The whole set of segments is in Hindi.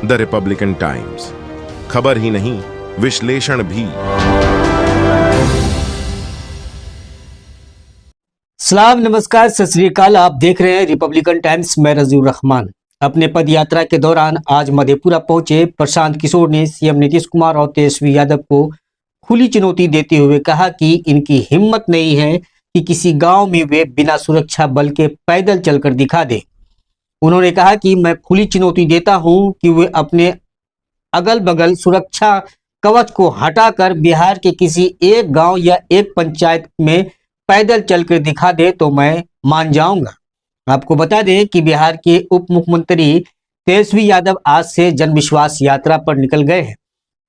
द रिपब्लिकन टाइम्स, खबर ही नहीं विश्लेषण भी। सलाम, नमस्कार, सत श्री अकाल। आप देख रहे हैं रिपब्लिकन टाइम्स। मैं रजीउर रहमान। अपने पद यात्रा के दौरान आज मधेपुरा पहुंचे प्रशांत किशोर ने सीएम नीतीश कुमार और तेजस्वी यादव को खुली चुनौती देते हुए कहा कि इनकी हिम्मत नहीं है कि किसी गांव में वे बिना सुरक्षा बल के पैदल चलकर दिखा दे। उन्होंने कहा कि मैं खुली चुनौती देता हूं कि वे अपने अगल बगल सुरक्षा कवच को हटाकर बिहार के किसी एक गांव या एक पंचायत में पैदल चलकर दिखा दे तो मैं मान जाऊंगा। आपको बता दें कि बिहार के उप मुख्यमंत्री तेजस्वी यादव आज से जन विश्वास यात्रा पर निकल गए हैं।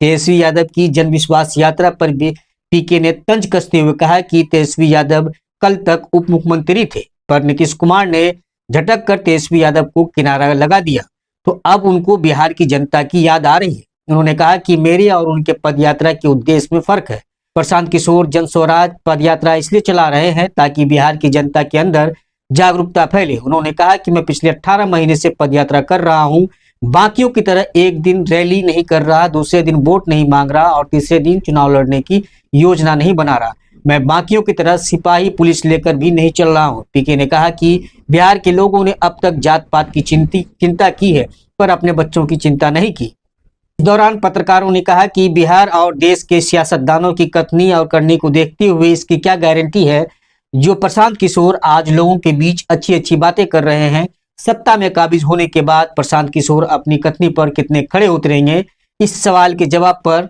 तेजस्वी यादव की जन विश्वास यात्रा पर भी पीके ने तंज कसते हुए कहा कि तेजस्वी यादव कल तक उप मुख्यमंत्री थे, पर नीतीश कुमार ने झटक कर तेजस्वी यादव को किनारा लगा दिया, तो अब उनको बिहार की जनता की याद आ रही है। उन्होंने कहा कि मेरे और उनके पदयात्रा के उद्देश्य में फर्क है। प्रशांत किशोर जन स्वराज पदयात्रा इसलिए चला रहे हैं ताकि बिहार की जनता के अंदर जागरूकता फैले। उन्होंने कहा कि मैं पिछले 18 महीने से पदयात्रा कर रहा हूं, बाकियों की तरह एक दिन रैली नहीं कर रहा, दूसरे दिन वोट नहीं मांग रहा और तीसरे दिन चुनाव लड़ने की योजना नहीं बना रहा। मैं बाकियों की तरह सिपाही पुलिस लेकर भी नहीं चल रहा हूं। पीके ने कहा कि बिहार के लोगों ने अब तक जात पात की चिंता की है, पर अपने बच्चों की चिंता नहीं की। इस दौरान पत्रकारों ने कहा कि बिहार और देश के सियासतदानों की कथनी और करनी को देखते हुए इसकी क्या गारंटी है जो प्रशांत किशोर आज लोगों के बीच अच्छी अच्छी बातें कर रहे हैं, सत्ता में काबिज होने के बाद प्रशांत किशोर अपनी कथनी पर कितने खड़े उतरेंगे। इस सवाल के जवाब पर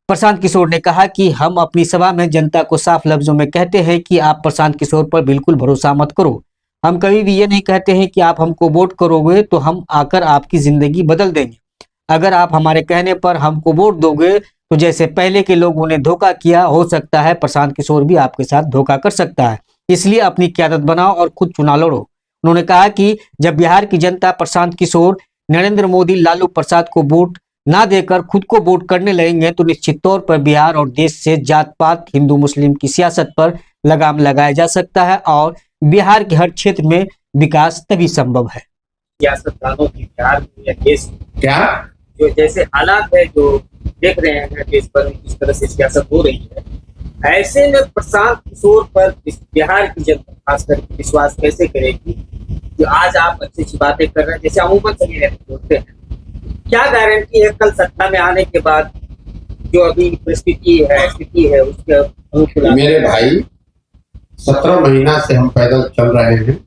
प्रशांत किशोर ने कहा कि हम अपनी सभा में जनता को साफ लफ्जों में कहते हैं कि आप प्रशांत किशोर पर बिल्कुल भरोसा मत करो। हम कभी भी ये नहीं कहते हैं कि आप हमको वोट करोगे तो हम आकर आपकी जिंदगी बदल देंगे। अगर आप हमारे कहने पर हमको वोट दोगे तो जैसे पहले के लोगों ने धोखा किया, हो सकता है प्रशांत किशोर भी आपके साथ धोखा कर सकता है। इसलिए अपनी क़यादत बनाओ और खुद चुनाव लड़ो। उन्होंने कहा कि जब बिहार की जनता प्रशांत किशोर, नरेंद्र मोदी, लालू प्रसाद को वोट ना देकर खुद को वोट करने लगेंगे तो निश्चित तौर पर बिहार और देश से जात पात, हिंदू मुस्लिम की सियासत पर लगाम लगाया जा सकता है और बिहार के हर क्षेत्र में विकास तभी संभव है। सियासतदानों की बिहार में या देश क्या जो जैसे हालात है जो देख रहे हैं देश पर किस तरह से सियासत हो रही है, ऐसे में प्रशांत किशोर पर बिहार की जनता खासकर विश्वास कैसे करेगी जो आज आप अच्छी अच्छी बातें कर रहे हैं, जैसे अमूमन सभी बोलते हैं। क्या गारंटी है कल सत्ता में आने के बाद जो अभी परिस्थिति है, स्थिति है, उसके अनुकूल? मेरे भाई 17 महीना से हम पैदल चल रहे हैं।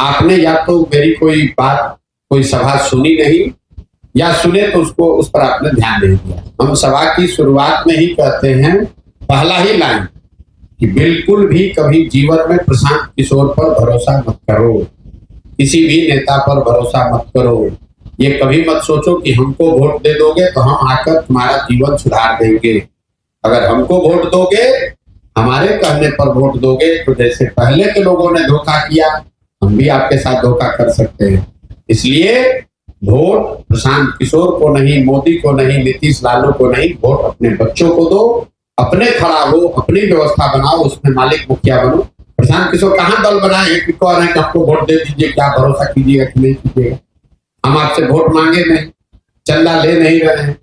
आपने या तो मेरी कोई बात, कोई सभा सुनी नहीं, या सुने तो उसको उस पर आपने ध्यान नहीं दिया। हम सभा की शुरुआत में ही कहते हैं, पहला ही लाइन, कि बिल्कुल भी कभी जीवन में प्रशांत किशोर पर भरोसा मत करो, किसी भी नेता पर भरोसा मत करो। ये कभी मत सोचो कि हमको वोट दे दोगे तो हम आकर तुम्हारा जीवन सुधार देंगे। अगर हमको वोट दोगे, हमारे कहने पर वोट दोगे, तो जैसे पहले के लोगों ने धोखा किया, हम भी आपके साथ धोखा कर सकते हैं। इसलिए वोट प्रशांत किशोर को नहीं, मोदी को नहीं, नीतीश, लालू को नहीं, वोट अपने बच्चों को दो, अपने खड़ा हो, अपनी व्यवस्था बनाओ, उसमें मालिक मुखिया बनो। प्रशांत किशोर कहाँ दल बनाए हैं कि कह रहे हैं कि आपको वोट दे दीजिए, क्या भरोसा कीजिएगा कि नहीं कीजिएगा। हम आपसे वोट मांगे नहीं, चंदा ले नहीं रहे हैं,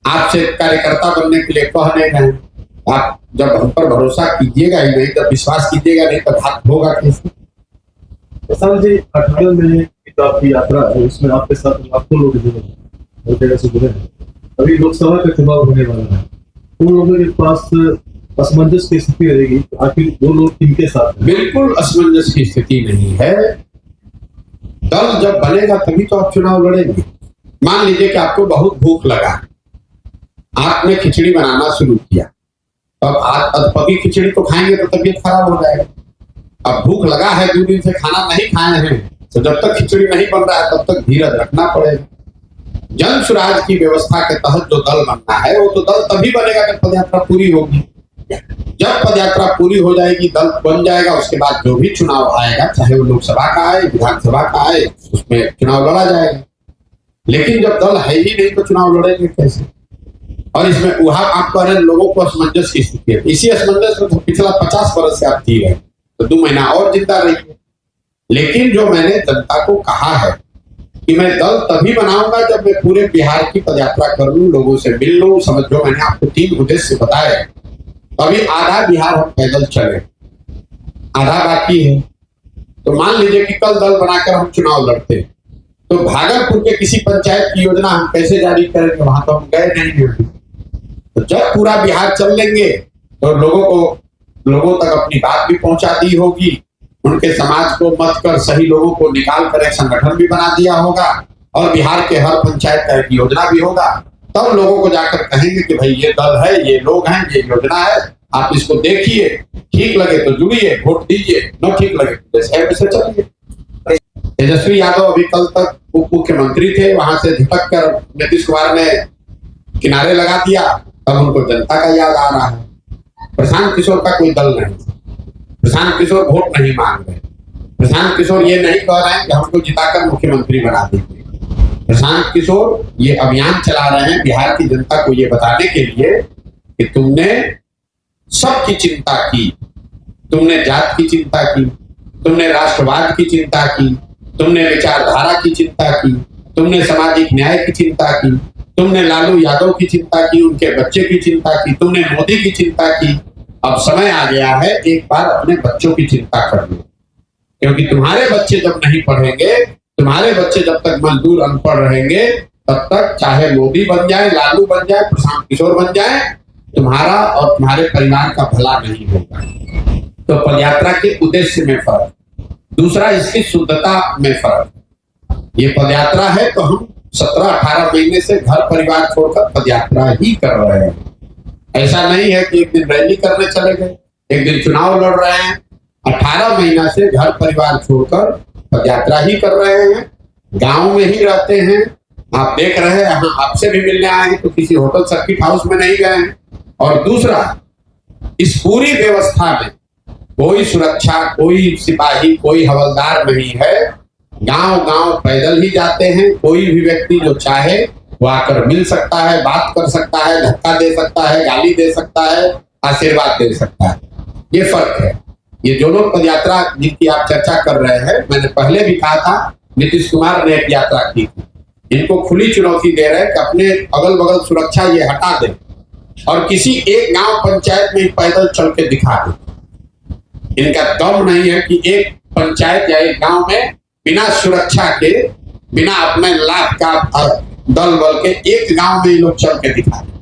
आपसे कार्यकर्ता बनने के लिए कह नहीं रहे हैं। आप जब हम पर भरोसा कीजिएगा ही नहीं, जब विश्वास कीजिएगा नहीं, तो बात होगा कैसे? प्रशांत जी, 18 महीने की तो आपकी यात्रा है, उसमें आपके साथ लाखों लोग जुड़े हैं, हर जगह से जुड़े हैं। अभी लोकसभा का चुनाव होने वाला है, उन लोगों के पास असमंजस की स्थिति रहेगी, आखिर वो लोग किनके साथ हैं? बिल्कुल असमंजस की स्थिति नहीं है। दल जब बनेगा तभी तो आप चुनाव लड़ेंगे। मान लीजिए कि आपको बहुत भूख लगा, आपने खिचड़ी बनाना शुरू किया, अब अधपकी खिचड़ी तो खाएंगे तो तबीयत खराब हो जाएगा। अब भूख लगा है, 2 दिन से खाना नहीं खाए हैं, तो जब तक खिचड़ी नहीं बन रहा है तब तक धीरज रखना पड़ेगा। जन सुराज की व्यवस्था के तहत जो दल बनना है, वो तो दल तभी बनेगा जब पदयात्रा पूरी होगी। जब पदयात्रा पूरी हो जाएगी, दल बन जाएगा, उसके बाद जो भी चुनाव आएगा, चाहे वो लोकसभा का आए, विधानसभा का आए, उसमें चुनाव लड़ा जाएगा। लेकिन जब दल है ही नहीं तो चुनाव लड़ेंगे कैसे? और इसमें वहां आप कह रहे हैं लोगों को असमंजस की स्थिति है। इसी असमंजस में तो पिछला 50 वर्ष से आप जी रहे, तो 2 महीना और जिंदा रहिए। लेकिन जो मैंने जनता को कहा है कि मैं दल तभी बनाऊंगा जब मैं पूरे बिहार की पदयात्रा कर लूं, लोगों से मिल लूं। समझो मैंने आपको 3 उद्देश्य बताए। अभी आधा बिहार हम पैदल चले, आधा बाकी है। तो मान लीजिए कि कल दल बनाकर हम चुनाव लड़ते, तो भागलपुर के किसी पंचायत की योजना हम कैसे जारी करेंगे? वहां तो हम गए नहीं हैं। तो जब पूरा बिहार चल लेंगे तो लोगों तक अपनी बात भी पहुंचा दी होगी, उनके समाज को मत कर सही लोगों को निकाल कर एक संगठन भी बना दिया होगा और बिहार के हर पंचायत का एक योजना भी होगा। तब लोगों को जाकर कहेंगे कि भाई ये दल है, ये लोग हैं, ये योजना है, आप इसको देखिए, ठीक लगे तो जुड़िए, वोट दीजिए, न ठीक लगे तो जैसे वैसे चलिए। तेजस्वी यादव अभी कल तक उप मुख्यमंत्री थे, वहां से झटक कर नीतीश कुमार ने किनारे लगा दिया, तब उनको जनता का याद आ रहा है। प्रशांत किशोर का कोई दल नहीं, प्रशांत किशोर वोट नहीं मांग रहे, प्रशांत किशोर ये नहीं कह रहे हैं कि हमको जिताकर मुख्यमंत्री बना दीजिए। प्रशांत किशोर ये अभियान चला रहे हैं बिहार की जनता को ये बताने के लिए कि तुमने सबकी चिंता की, तुमने जात की चिंता की, तुमने राष्ट्रवाद की चिंता की, तुमने विचारधारा की चिंता की, तुमने सामाजिक न्याय की चिंता की, तुमने लालू यादव की चिंता की, उनके बच्चे की चिंता की, तुमने मोदी की चिंता की। अब समय आ गया है एक बार अपने बच्चों की चिंता कर लो, क्योंकि तुम्हारे बच्चे जब नहीं पढ़ेंगे, तुम्हारे बच्चे जब तक मजदूर अनपढ़ रहेंगे, तब तक चाहे मोदी बन जाए, लालू बन जाए, प्रशांत किशोर बन जाए, तुम्हारा और तुम्हारे परिवार का भला नहीं होगा। तो पदयात्रा के उद्देश्य में फर्क, दूसरा इसकी शुद्धता में फर्क। ये पदयात्रा है तो हम 17-18 महीने से घर परिवार छोड़कर पदयात्रा ही कर रहे हैं। ऐसा नहीं है कि एक दिन रैली करने चले गए, एक दिन चुनाव लड़ रहे हैं। 18 महीना से घर परिवार छोड़कर पदयात्रा ही कर रहे हैं, गांव में ही रहते हैं। आप देख रहे हैं, हम आपसे भी मिलने आए हैं तो किसी होटल सर्किट हाउस में नहीं गए हैं। और दूसरा, इस पूरी व्यवस्था में कोई सुरक्षा, कोई सिपाही, कोई हवलदार नहीं है। गांव-गांव पैदल ही जाते हैं। कोई भी व्यक्ति जो चाहे वो आकर मिल सकता है, बात कर सकता है, धक्का दे सकता है, गाली दे सकता है, आशीर्वाद दे सकता है। ये फर्क है। ये जो लोग पदयात्रा जिनकी आप चर्चा कर रहे हैं, मैंने पहले भी कहा था, नीतीश कुमार ने एक यात्रा की थी। इनको खुली चुनौती दे रहे हैं कि अपने अगल बगल सुरक्षा ये हटा दें और किसी एक गांव पंचायत में पैदल चल के दिखा दें। इनका दम नहीं है कि एक पंचायत या एक गांव में बिना सुरक्षा के, बिना अपने लाख का दल बल के एक गांव में लोग चल के दिखा दें।